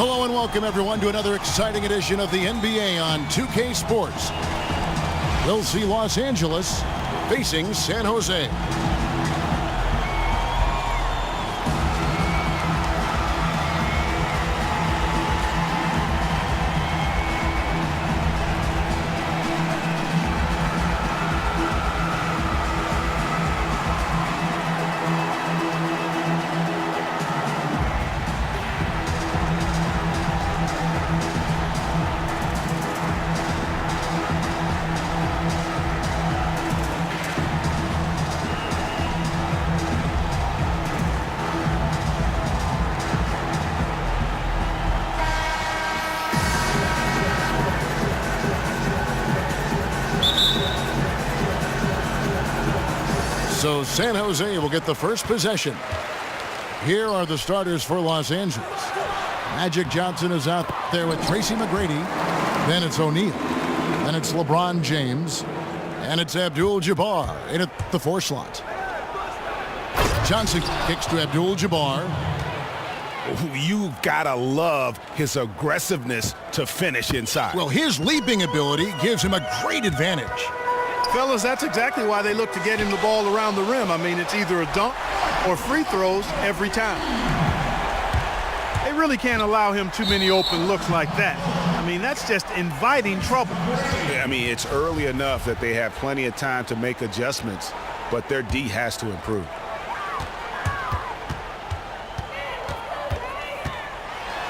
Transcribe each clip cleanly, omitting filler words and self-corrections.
Hello and welcome everyone to another exciting edition of the NBA on 2K Sports. We'll see Los Angeles facing San Jose. So San Jose will get the first possession. Here are the starters for Los Angeles. Magic Johnson is out there with Tracy McGrady. Then it's O'Neal. Then it's LeBron James. And it's Abdul-Jabbar in at the 4 slot. Johnson kicks to Abdul-Jabbar. You've got to love his aggressiveness to finish inside. Well, his leaping ability gives him a great advantage. Fellas, that's exactly why they look to get him the ball around the rim. I mean, it's either a dunk or free throws every time. They really can't allow him too many open looks like that. I mean, that's just inviting trouble. I mean, it's early enough that they have plenty of time to make adjustments, but their D has to improve.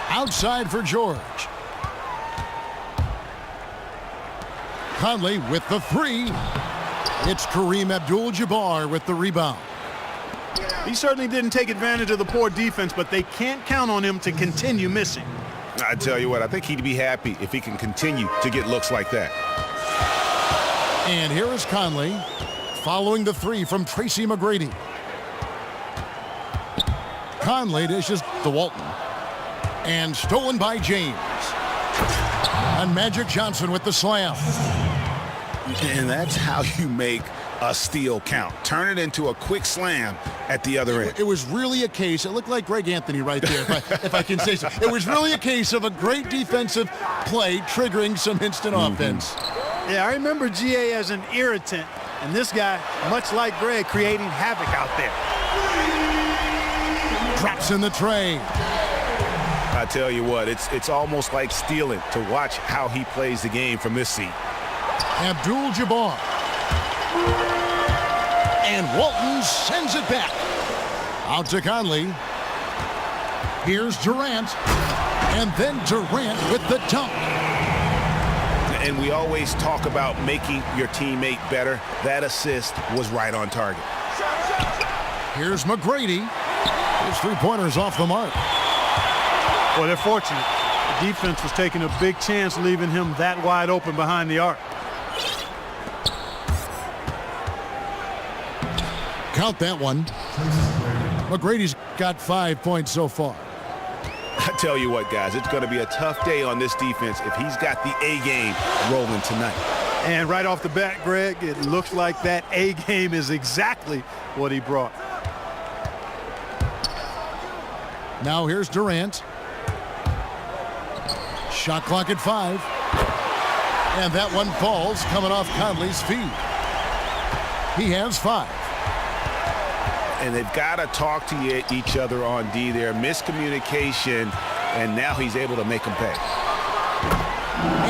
Outside for George. Conley with the 3. It's Kareem Abdul-Jabbar with the rebound. He certainly didn't take advantage of the poor defense, but they can't count on him to continue missing. I tell you what, I think he'd be happy if he can continue to get looks like that. And here is Conley following the 3 from Tracy McGrady. Conley dishes to Walton. And stolen by James. And Magic Johnson with the slam. And that's how you make a steal count. Turn it into a quick slam at the other end. It was really a case, it looked like Greg Anthony right there, if I can say so. It was really a case of a great defensive play triggering some instant offense. Yeah, I remember GA as an irritant, and this guy, much like Greg, creating havoc out there. Drops in the tray. I tell you what, it's almost like stealing to watch how he plays the game from this seat. Abdul-Jabbar. And Walton sends it back. Out to Conley. Here's Durant. And then Durant with the dunk. And we always talk about making your teammate better. That assist was right on target. Here's McGrady. His 3-pointers off the mark. Well, they're fortunate. The defense was taking a big chance leaving him that wide open behind the arc. Count that one. McGrady's got 5 points so far. I tell you what, guys, it's going to be a tough day on this defense if he's got the A game rolling tonight. And right off the bat, Greg, it looks like that A game is exactly what he brought. Now here's Durant. Shot clock at 5. And that one falls coming off Conley's feet. He has 5. And they've got to talk to each other on D there. Miscommunication, and now he's able to make them pay.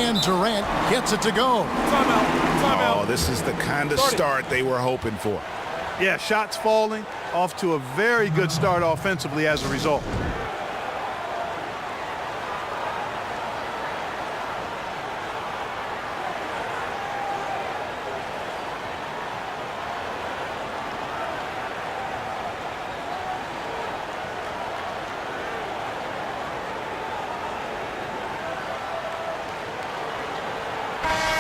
And Durant gets it to go. Timeout. Oh, this is the kind of start they were hoping for. Yeah, shots falling, off to a very good start offensively as a result.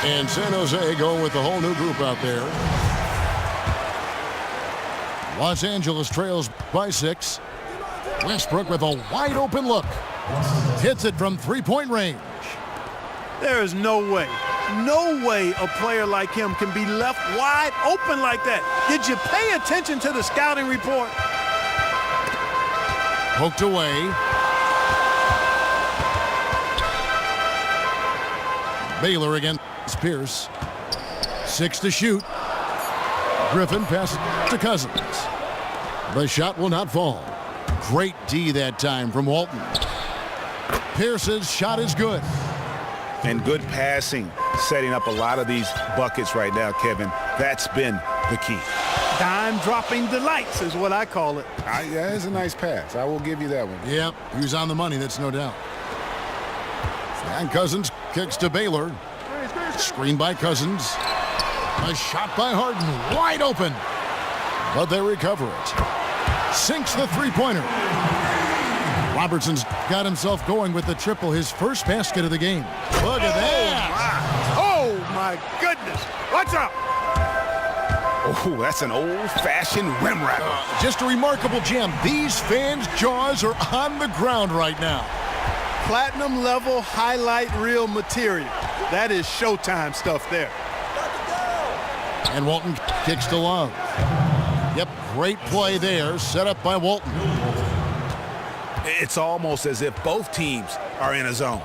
And San Jose going with the whole new group out there. Los Angeles trails by 6. Westbrook with a wide open look. Hits it from 3-point range. There is no way a player like him can be left wide open like that. Did you pay attention to the scouting report? Poked away. Baylor against Pierce. 6 to shoot. Griffin passes to Cousins. The shot will not fall. Great D that time from Walton. Pierce's shot is good. And good passing, setting up a lot of these buckets right now, Kevin. That's been the key. Dime-dropping delights is what I call it. Yeah, that's a nice pass. I will give you that one. Yep, he was on the money, that's no doubt. And Cousins kicks to Baylor. Screen by Cousins. A shot by Harden, wide open. But they recover it. Sinks the three-pointer. Robertson's got himself going with the triple, his first basket of the game. Look at that. Oh, my goodness. Watch out. Oh, that's an old-fashioned rim wrapper. Just a remarkable jam. These fans' jaws are on the ground right now. Platinum level highlight reel material. That is Showtime stuff there. And Walton kicks to Love. Yep, great play there, set up by Walton. It's almost as if both teams are in a zone.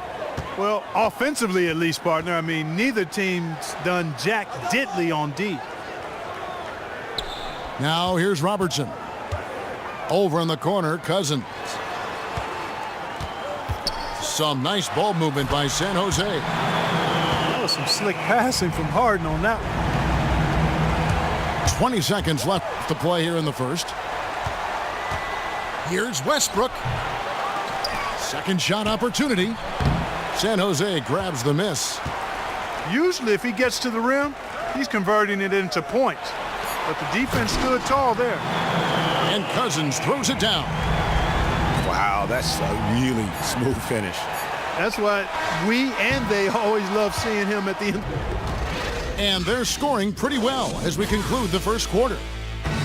Well, offensively at least, partner. I mean, neither team's done jack diddly on D. Now here's Robertson. Over in the corner, Cousins. Some nice ball movement by San Jose. That was some slick passing from Harden on that one. 20 seconds left to play here in the first. Here's Westbrook. Second shot opportunity. San Jose grabs the miss. Usually if he gets to the rim, he's converting it into points. But the defense stood tall there. And Cousins throws it down. Wow, that's a really smooth finish. That's what we and they always love seeing him at the end. And they're scoring pretty well as we conclude the first quarter.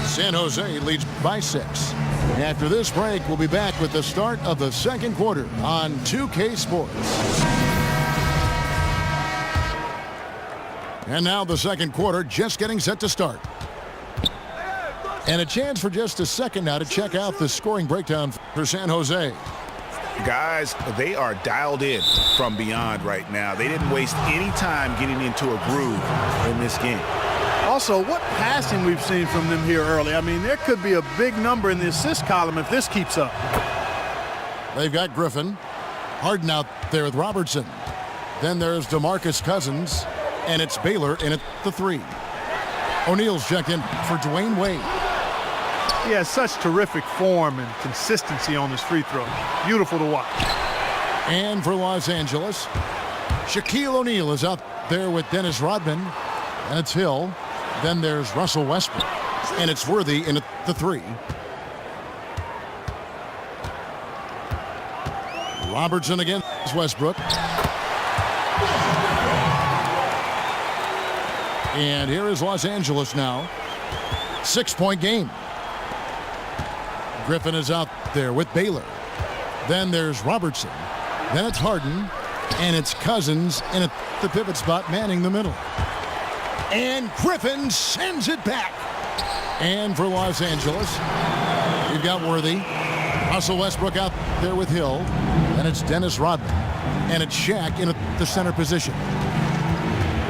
San Jose leads by 6. After this break, we'll be back with the start of the second quarter on 2K Sports. And now the second quarter just getting set to start. And a chance for just a second now to check out the scoring breakdown for San Jose. Guys, they are dialed in from beyond right now. They didn't waste any time getting into a groove in this game. Also, what passing we've seen from them here early. I mean, there could be a big number in the assist column if this keeps up. They've got Griffin. Harden out there with Robertson. Then there's DeMarcus Cousins. And it's Baylor in at the 3. O'Neal's checked in for Dwayne Wade. He has such terrific form and consistency on his free throw. Beautiful to watch. And for Los Angeles, Shaquille O'Neal is out there with Dennis Rodman. And it's Hill. Then there's Russell Westbrook. And it's Worthy in at the 3. Robertson against Westbrook. And here is Los Angeles now. 6-point game. Griffin is out there with Baylor. Then there's Robertson. Then it's Harden. And it's Cousins in at the pivot spot, manning the middle. And Griffin sends it back. And for Los Angeles, you've got Worthy. Russell Westbrook out there with Hill. And it's Dennis Rodman. And it's Shaq in at the center position.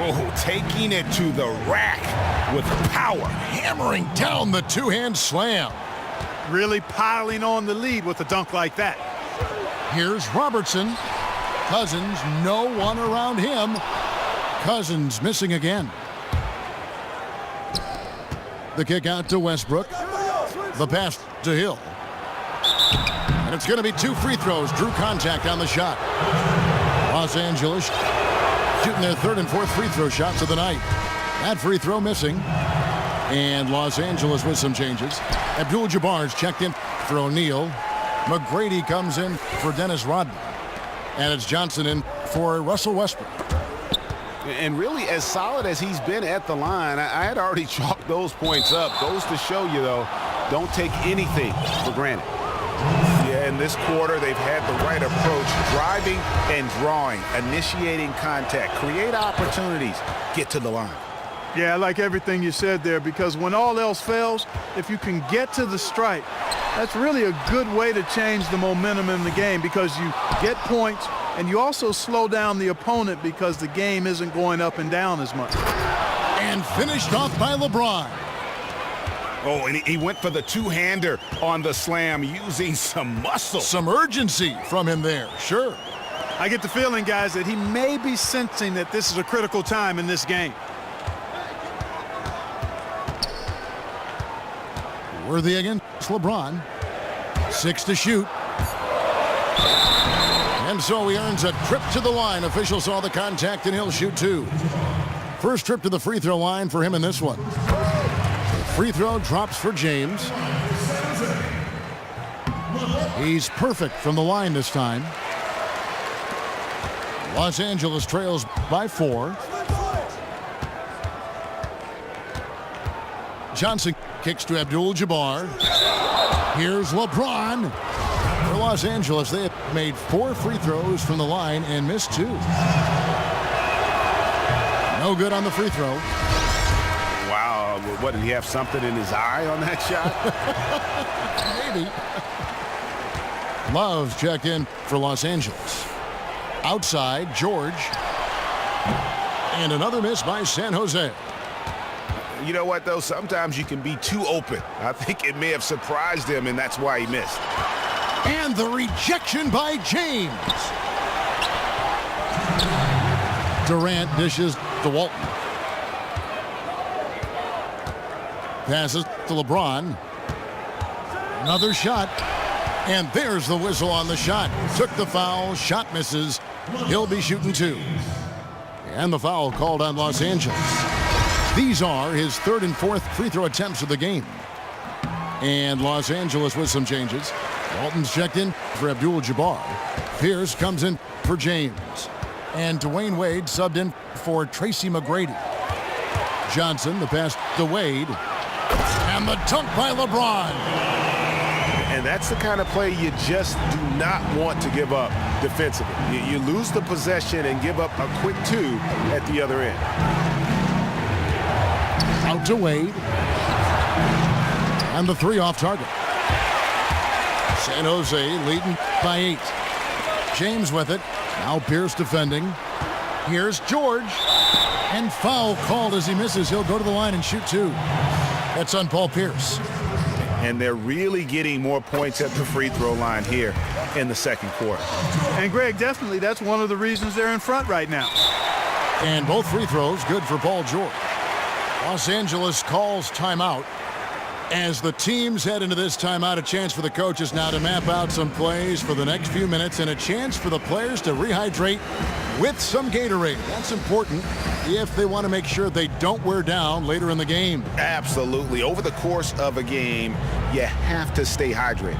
Oh, taking it to the rack with power. Hammering down the two-hand slam. Really piling on the lead with a dunk like that. Here's Robertson. Cousins, no one around him. Cousins missing again. The kick out to Westbrook. The pass to Hill. And it's going to be 2 free throws. Drew contact on the shot. Los Angeles shooting their 3rd and 4th free throw shots of the night. That free throw missing. And Los Angeles with some changes. Abdul-Jabbar's checked in for O'Neal. McGrady comes in for Dennis Rodman. And it's Johnson in for Russell Westbrook. And really, as solid as he's been at the line, I had already chalked those points up. Goes to show you, though, don't take anything for granted. Yeah, in this quarter, they've had the right approach, driving and drawing, initiating contact, create opportunities, get to the line. Yeah, I like everything you said there, because when all else fails, if you can get to the stripe, that's really a good way to change the momentum in the game, because you get points, And you also slow down the opponent because the game isn't going up and down as much. And finished off by LeBron. Oh, and he went for the two-hander on the slam using some muscle. Some urgency from him there, sure. I get the feeling, guys, that he may be sensing that this is a critical time in this game. Worthy against LeBron. 6 to shoot. And so he earns a trip to the line. Official saw the contact and he'll shoot 2. First trip to the free throw line for him in this one. Free throw drops for James. He's perfect from the line this time. Los Angeles trails by 4. Johnson kicks to Abdul-Jabbar. Here's LeBron. For Los Angeles, they have made 4 free throws from the line and missed 2. No good on the free throw. Wow, what, did he have something in his eye on that shot? Maybe. Love's check in for Los Angeles. Outside, George. And another miss by San Jose. You know what, though? Sometimes you can be too open. I think it may have surprised him, and that's why he missed. And the rejection by James. Durant dishes to Walton. Passes to LeBron. Another shot. And there's the whistle on the shot. Took the foul. Shot misses. He'll be shooting 2. And the foul called on Los Angeles. These are his 3rd and 4th free throw attempts of the game. And Los Angeles with some changes. Walton's checked in for Abdul-Jabbar. Pierce comes in for James. And Dwayne Wade subbed in for Tracy McGrady. Johnson, the pass to Wade. And the dunk by LeBron. And that's the kind of play you just do not want to give up defensively. You lose the possession and give up a quick 2 at the other end. Out to Wade. And the 3 off target. San Jose leading by 8. James with it. Now Pierce defending. Here's George. And foul called as he misses. He'll go to the line and shoot 2. That's on Paul Pierce. And they're really getting more points at the free throw line here in the second quarter. And, Greg, definitely that's one of the reasons they're in front right now. And both free throws good for Paul George. Los Angeles calls timeout. As the teams head into this timeout, a chance for the coaches now to map out some plays for the next few minutes and a chance for the players to rehydrate with some Gatorade. That's important if they want to make sure they don't wear down later in the game. Absolutely. Over the course of a game, you have to stay hydrated.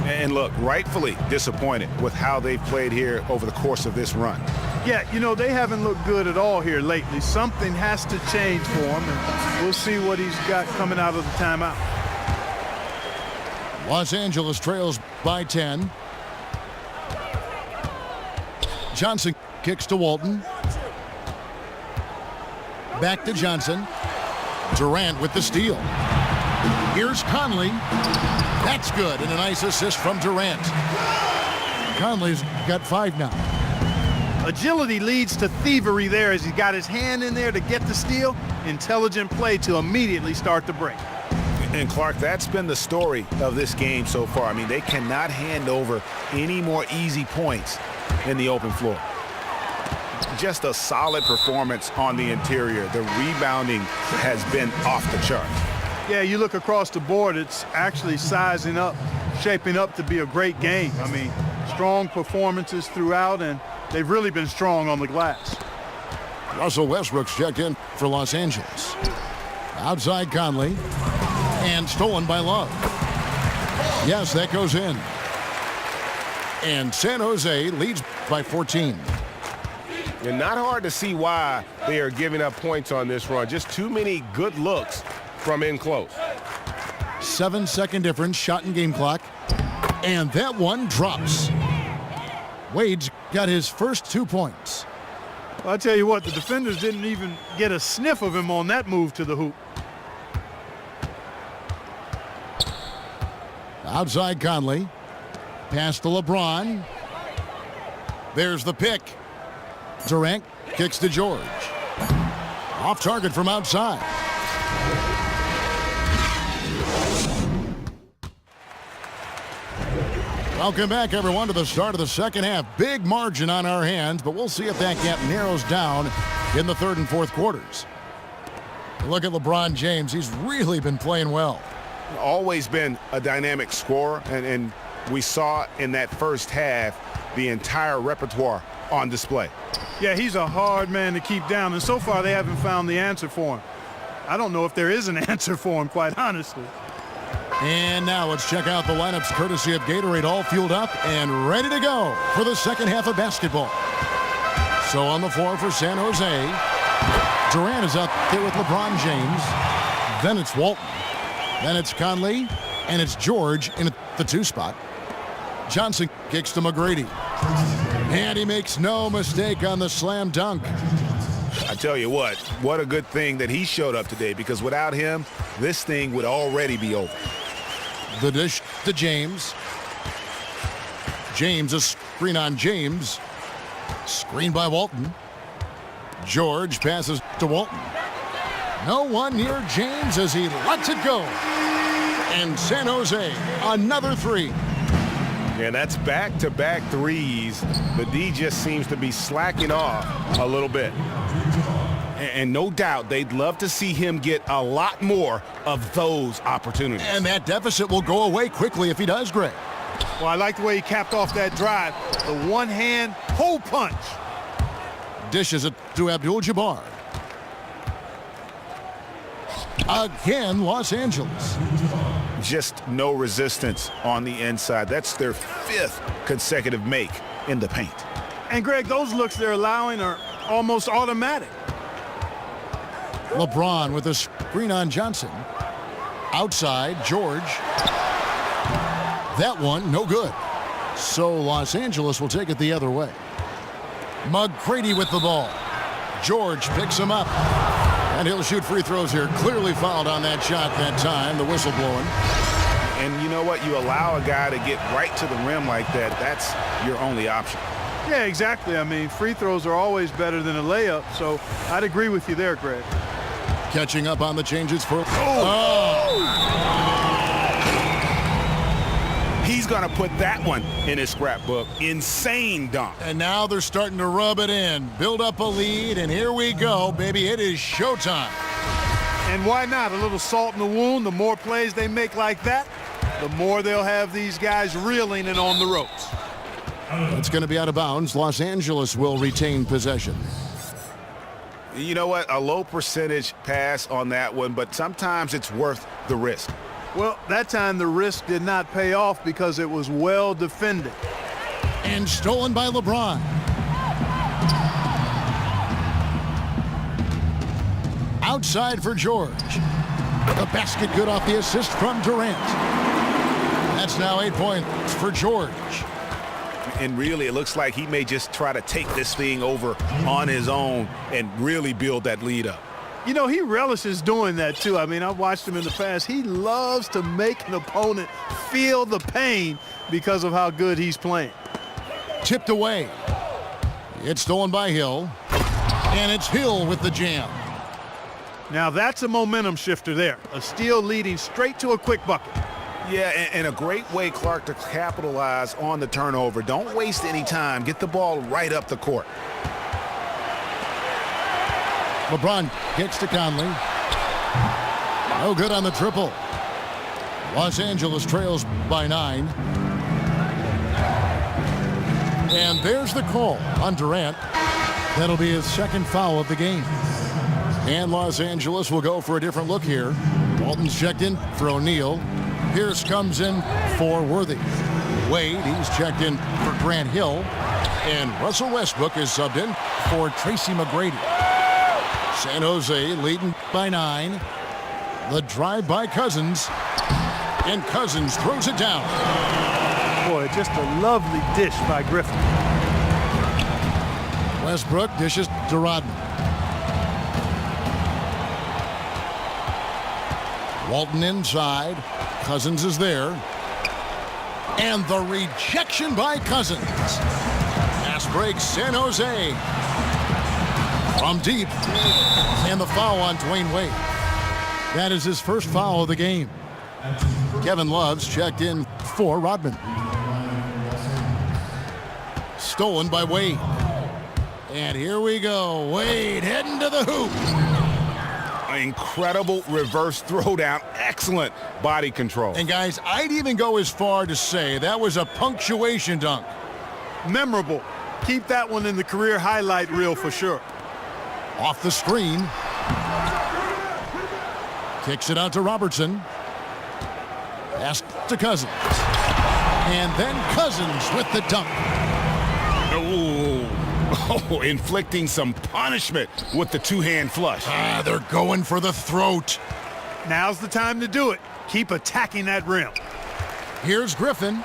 And look, rightfully disappointed with how they've played here over the course of this run. Yeah, you know, they haven't looked good at all here lately. Something has to change for him, and we'll see what he's got coming out of the timeout. Los Angeles trails by 10. Johnson kicks to Walton. Back to Johnson. Durant with the steal. Here's Conley. That's good, and a nice assist from Durant. Conley's got 5 now. Agility leads to thievery there as he got his hand in there to get the steal. Intelligent play to immediately start the break. And Clark, that's been the story of this game so far. I mean, they cannot hand over any more easy points in the open floor. Just a solid performance on the interior. The rebounding has been off the chart. Yeah, you look across the board, it's actually sizing up, shaping up to be a great game. I mean, strong performances throughout, and they've really been strong on the glass. Russell Westbrook's checked in for Los Angeles. Outside Conley. And stolen by Love. Yes, that goes in. And San Jose leads by 14. And not hard to see why they are giving up points on this run. Just too many good looks from in close. 7-second difference, shot and game clock. And that one drops. Wade's got his first 2 points. Well, I tell you what, the defenders didn't even get a sniff of him on that move to the hoop. Outside Conley. Pass to LeBron. There's the pick. Durant kicks to George. Off target from outside. Welcome back, everyone, to the start of the second half. Big margin on our hands, but we'll see if that gap narrows down in the third and fourth quarters. Look at LeBron James. He's really been playing well. Always been a dynamic scorer, and we saw in that first half the entire repertoire on display. Yeah, he's a hard man to keep down, and so far they haven't found the answer for him. I don't know if there is an answer for him, quite honestly. And now let's check out the lineups courtesy of Gatorade, all fueled up and ready to go for the second half of basketball. So on the floor for San Jose, Durant is out there with LeBron James. Then it's Walton. Then it's Conley. And it's George in the 2 spot. Johnson kicks to McGrady. And he makes no mistake on the slam dunk. I tell you what a good thing that he showed up today, because without him, this thing would already be over. The dish to James. James, a screen on James. Screen by Walton. George passes to Walton. No one near James as he lets it go. And San Jose, another 3. And that's back-to-back threes. The D just seems to be slacking off a little bit. And no doubt they'd love to see him get a lot more of those opportunities. And that deficit will go away quickly if he does, Greg. Well, I like the way he capped off that drive. The one-hand hole punch. Dishes it to Abdul-Jabbar. Again, Los Angeles. Just no resistance on the inside. That's their 5th consecutive make in the paint. And, Greg, those looks they're allowing are almost automatic. LeBron with a screen on Johnson. Outside, George. That one, no good. So Los Angeles will take it the other way. McGrady with the ball. George picks him up. And he'll shoot free throws here. Clearly fouled on that shot that time. The whistle blowing. And you know what? You allow a guy to get right to the rim like that. That's your only option. Yeah, exactly. I mean, free throws are always better than a layup. So I'd agree with you there, Greg. Catching up on the changes for... He's going to put that one in his scrapbook. Insane dunk. And now they're starting to rub it in. Build up a lead, and here we go, baby. It is showtime. And why not? A little salt in the wound. The more plays they make like that, the more they'll have these guys reeling and on the ropes. It's going to be out of bounds. Los Angeles will retain possession. You know what? A low percentage pass on that one, but sometimes it's worth the risk. Well, that time the risk did not pay off because it was well defended. And stolen by LeBron. Outside for George. The basket good off the assist from Durant. That's now 8 points for George. And really, it looks like he may just try to take this thing over on his own and really build that lead up. You know, he relishes doing that, too. I mean, I've watched him in the past. He loves to make an opponent feel the pain because of how good he's playing. Tipped away. It's stolen by Hill. And it's Hill with the jam. Now, that's a momentum shifter there. A steal leading straight to a quick bucket. Yeah, and a great way, Clark, to capitalize on the turnover. Don't waste any time. Get the ball right up the court. LeBron kicks to Conley. No good on the triple. Los Angeles trails by 9. And there's the call on Durant. That'll be his second foul of the game. And Los Angeles will go for a different look here. Walton's checked in for O'Neal. Pierce comes in for Worthy. Wade, he's checked in for Grant Hill. And Russell Westbrook is subbed in for Tracy McGrady. San Jose leading by 9. The drive by Cousins. And Cousins throws it down. Boy, just a lovely dish by Griffin. Westbrook dishes to Rodman. Walton inside. Cousins is there. And the rejection by Cousins. Fast break, San Jose. From deep. And the foul on Dwayne Wade. That is his first foul of the game. Kevin Love's checked in for Rodman. Stolen by Wade. And here we go. Wade heading to the hoop. Incredible reverse throwdown. Excellent body control. And guys, I'd even go as far to say that was a punctuation dunk. Memorable. Keep that one in the career highlight reel for sure. Off the screen. Kicks it out to Robertson. Pass to Cousins. And then Cousins with the dunk. Oh, inflicting some punishment with the two-hand flush. They're going for the throat. Now's the time to do it. Keep attacking that rim. Here's Griffin.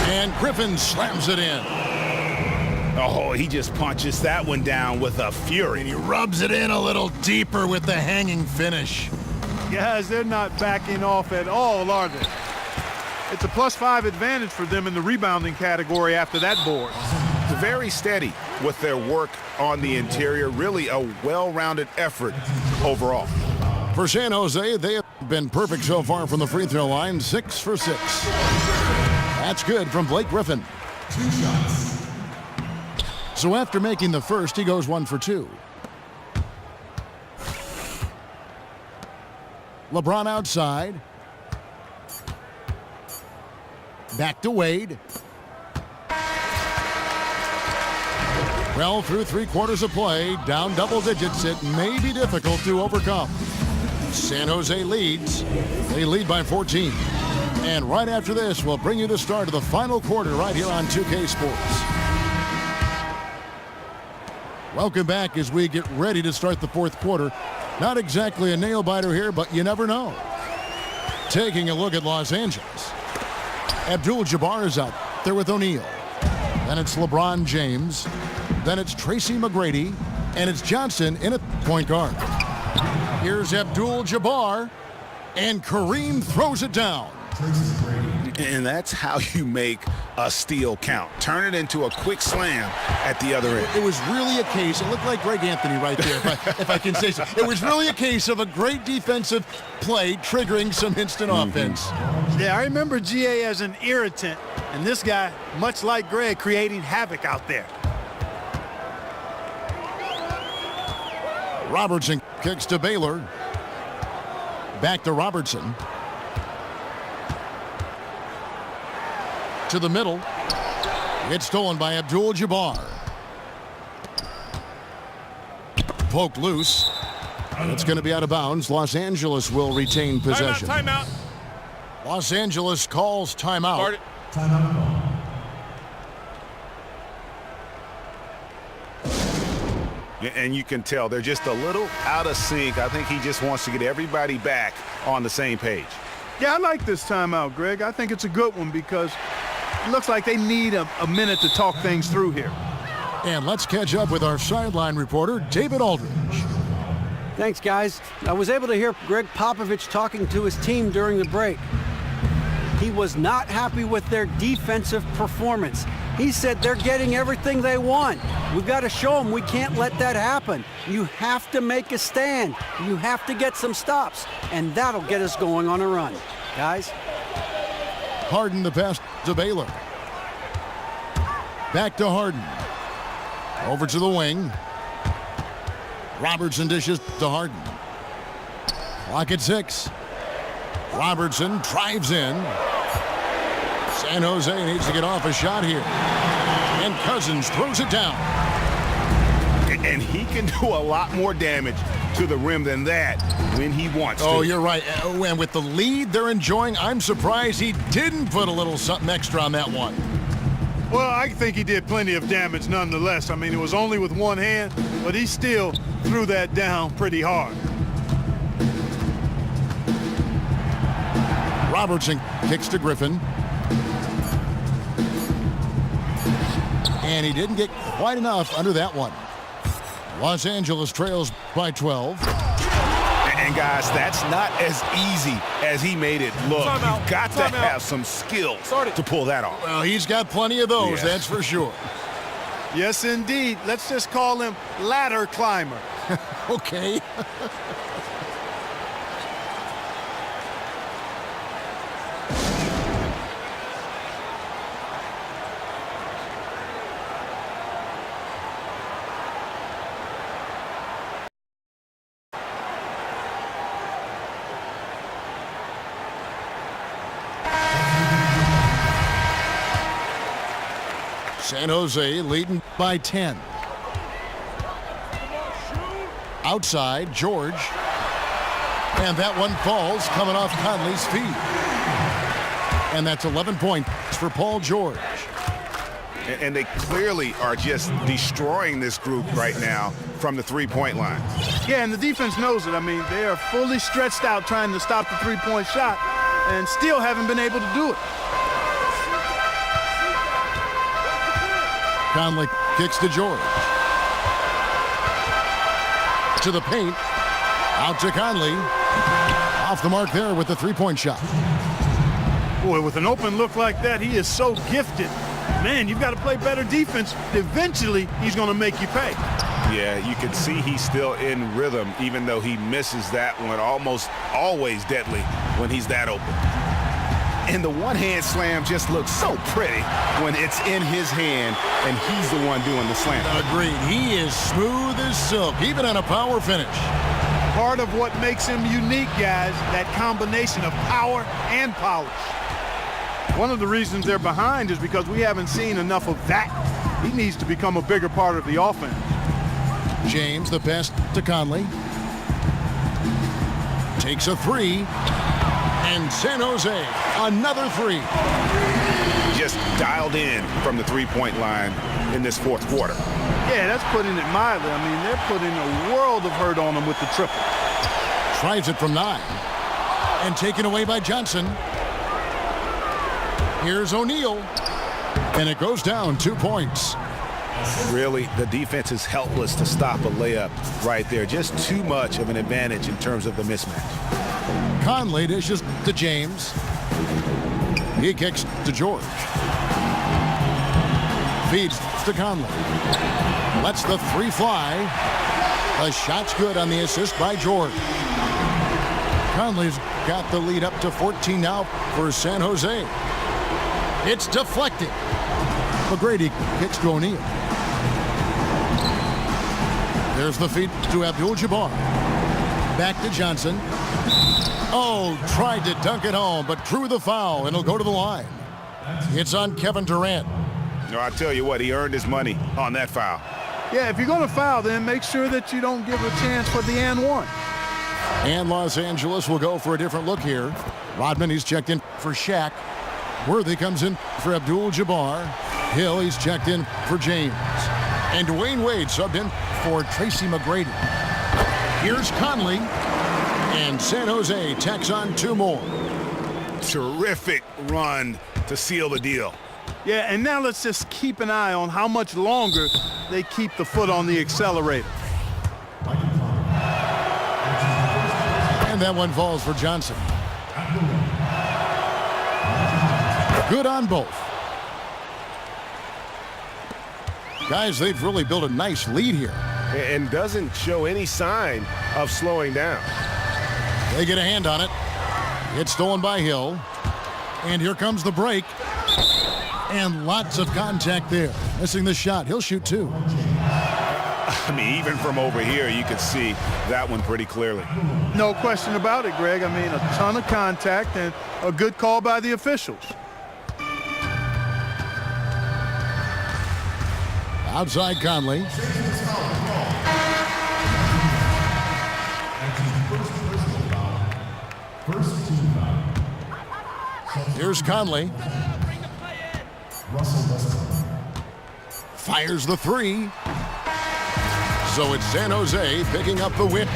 And Griffin slams it in. Oh, he just punches that one down with a fury. And he rubs it in a little deeper with the hanging finish. Guys, they're not backing off at all, are they? It's a +5 advantage for them in the rebounding category after that board. Very steady with their work on the interior. Really a well-rounded effort overall. For San Jose, they have been perfect so far from the free throw line. 6 for 6. That's good from Blake Griffin. So after making the first, he goes 1 for 2. LeBron outside. Back to Wade. Well, through 3/4 of play, down double digits, it may be difficult to overcome. San Jose leads. They lead by 14. And right after this, we'll bring you the start of the final quarter right here on 2K Sports. Welcome back as we get ready to start the fourth quarter. Not exactly a nail-biter here, but you never know. Taking a look at Los Angeles. Abdul-Jabbar is out there with O'Neal. Then it's LeBron James. Then it's Tracy McGrady. And it's Johnson in at point guard. Here's Abdul-Jabbar. And Kareem throws it down. And that's how you make a steal count. Turn it into a quick slam at the other end. It was really a case, it looked like Greg Anthony right there, if I can say so. It was really a case of a great defensive play triggering some instant offense. Yeah, I remember GA as an irritant, and this guy, much like Greg, creating havoc out there. Robertson kicks to Baylor. Back to Robertson. To the middle. It's stolen by Abdul-Jabbar. Poked loose. And it's going to be out of bounds. Los Angeles will retain possession. Timeout. Los Angeles calls timeout. Start it. And you can tell they're just a little out of sync. I think he just wants to get everybody back on the same page. Yeah, I like this timeout, Greg. I think it's a good one because it looks like they need a minute to talk things through here. And let's catch up with our sideline reporter, David Aldridge. Thanks, guys. I was able to hear Greg Popovich talking to his team during the break. He was not happy with their defensive performance. He said they're getting everything they want. We've got to show them we can't let that happen. You have to make a stand. You have to get some stops, and that'll get us going on a run. Guys? Harden the pass to Baylor. Back to Harden. Over to the wing. Robertson dishes to Harden. Clock at 6. Robertson drives in. San Jose needs to get off a shot here. And Cousins throws it down. And he can do a lot more damage to the rim than that when he wants to. Oh, you're right. And with the lead they're enjoying, I'm surprised he didn't put a little something extra on that one. Well, I think he did plenty of damage nonetheless. I mean, it was only with one hand, but he still threw that down pretty hard. Robertson kicks to Griffin. And he didn't get quite enough under that one. Los Angeles trails by 12. And guys, that's not as easy as he made it look. You've got to have some skills to pull that off. Well, he's got plenty of those, that's for sure. Yes, indeed. Let's just call him ladder climber. Okay. San Jose leading by 10. Outside, George. And that one falls coming off Conley's feet. And that's 11 points for Paul George. And they clearly are just destroying this group right now from the three-point line. Yeah, and the defense knows it. I mean, they are fully stretched out trying to stop the three-point shot and still haven't been able to do it. Conley kicks to George. To the paint. Out to Conley. Off the mark there with the three-point shot. Boy, with an open look like that, he is so gifted. Man, you've got to play better defense. Eventually, he's going to make you pay. Yeah, you can see he's still in rhythm, even though he misses that one almost always deadly when he's that open. And the one-hand slam just looks so pretty when it's in his hand and he's the one doing the slam. Agreed. He is smooth as silk, even on a power finish. Part of what makes him unique, guys, that combination of power and polish. One of the reasons they're behind is because we haven't seen enough of that. He needs to become a bigger part of the offense. James, the pass to Conley. Takes a three. And San Jose, another three. Just dialed in from the three-point line in this fourth quarter. Yeah, that's putting it mildly. I mean, they're putting a world of hurt on him with the triple. Tries it from 9. And taken away by Johnson. Here's O'Neal. And it goes down 2 points. Really, the defense is helpless to stop a layup right there. Just too much of an advantage in terms of the mismatch. Conley dishes to James. He kicks to George. Feeds to Conley. Lets the three fly. The shot's good on the assist by George. Conley's got the lead up to 14 now for San Jose. It's deflected. McGrady kicks to O'Neal. There's the feed to Abdul-Jabbar. Back to Johnson. Oh, tried to dunk it home, but drew the foul, and it'll go to the line. It's on Kevin Durant. No, I tell you what, he earned his money on that foul. Yeah, if you're going to foul, then make sure that you don't give a chance for the and one. And Los Angeles will go for a different look here. Rodman, he's checked in for Shaq. Worthy comes in for Abdul-Jabbar. Hill, he's checked in for James. And Dwayne Wade subbed in for Tracy McGrady. Here's Conley. And San Jose tacks on 2 more. Terrific run to seal the deal. Yeah, and now let's just keep an eye on how much longer they keep the foot on the accelerator. And that one falls for Johnson. Good on both. Guys, they've really built a nice lead here. And doesn't show any sign of slowing down. They get a hand on it. It's stolen by Hill. And here comes the break. And lots of contact there. Missing the shot. He'll shoot 2. I mean, even from over here, you could see that one pretty clearly. No question about it, Greg. I mean, a ton of contact and a good call by the officials. Outside Conley. Here's Conley. Fires the 3. So it's San Jose picking up the win.